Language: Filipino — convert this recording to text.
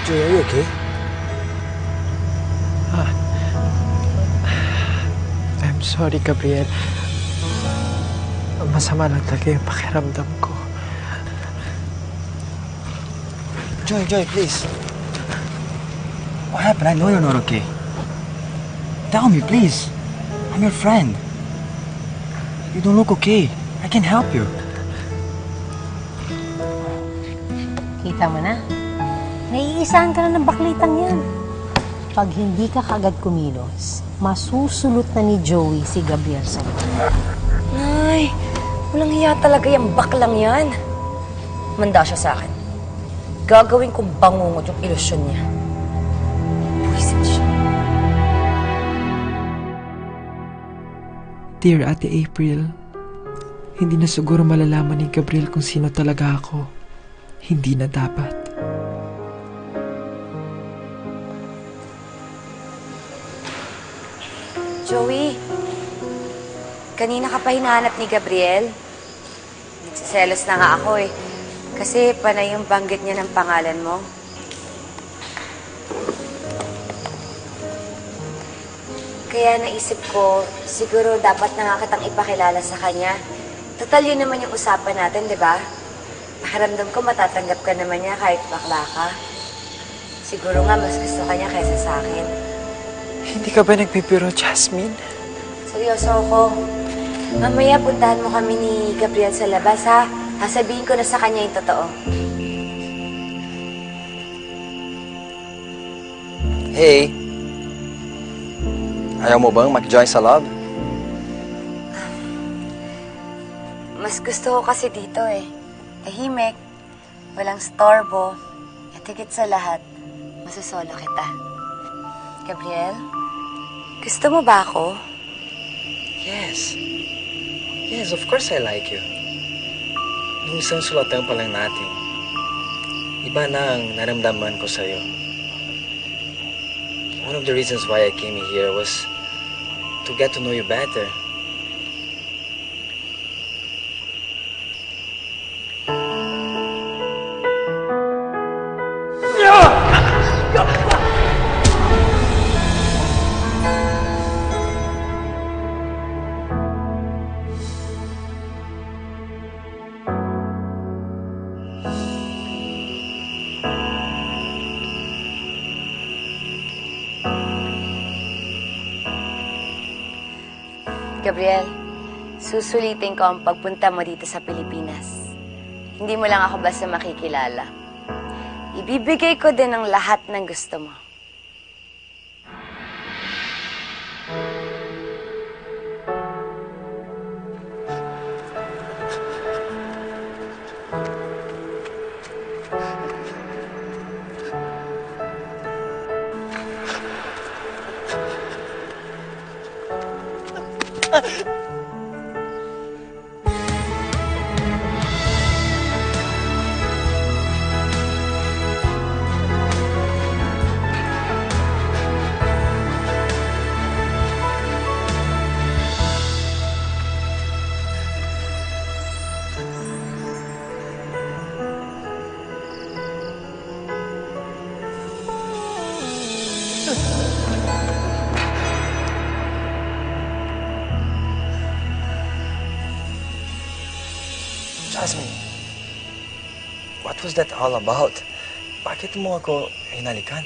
Joy, are you okay? I'm sorry, Gabriel. Masama lang talaga yung pakiramdam ko. Joy, please. What happened? I know you're not okay. Tell me, please. I'm your friend. You don't look okay. I can help you. Kita mo na? Naiisahan ka na ng baklitang yan. Pag hindi ka kagad kumilos, masusulot na ni Joey si Gabriel sa'yo. Ay, walang hiya talaga yung baklang yan. Manda siya sa akin. Gagawin kong bangungot yung ilusyon niya. Buisit siya. Dear Ate April, hindi na siguro malalaman ni Gabriel kung sino talaga ako. Hindi na dapat. Joey, kanina ka pa hinahanap ni Gabriel. Nagsiselos na nga ako eh. Kasi panay yung banggit niya ng pangalan mo. Kaya naisip ko, siguro dapat na nga kitang ipakilala sa kanya. Total yun naman yung usapan natin, di ba? Pakiramdam ko matatanggap ka naman niya kahit bakla ka. Siguro nga mas gusto ka niya kaysa sa akin. Hindi ka ba nagpipiro, Jasmine? Seryoso ako. Mamaya puntahan mo kami ni Gabriel sa labas, ha? Sasabihin ko na sa kanya yung totoo. Hey. Ayaw mo bang mag-join sa love? Mas gusto ko kasi dito eh. Tahimik, walang storbo, at higit sa lahat, masasolo kita. Gabriel, gusto mo ba ako? Yes. Yes, of course I like you. Nung isang sulatan pa lang natin, iba na ang naramdaman ko sa'yo. One of the reasons why I came here was to get to know you better. Gabriel, susulitin ko ang pagpunta mo dito sa Pilipinas. Hindi mo lang ako basta makikilala. Ibibigay ko din ang lahat ng gusto mo. Jasmine, what was that all about? Bakit mo ako hinalikan?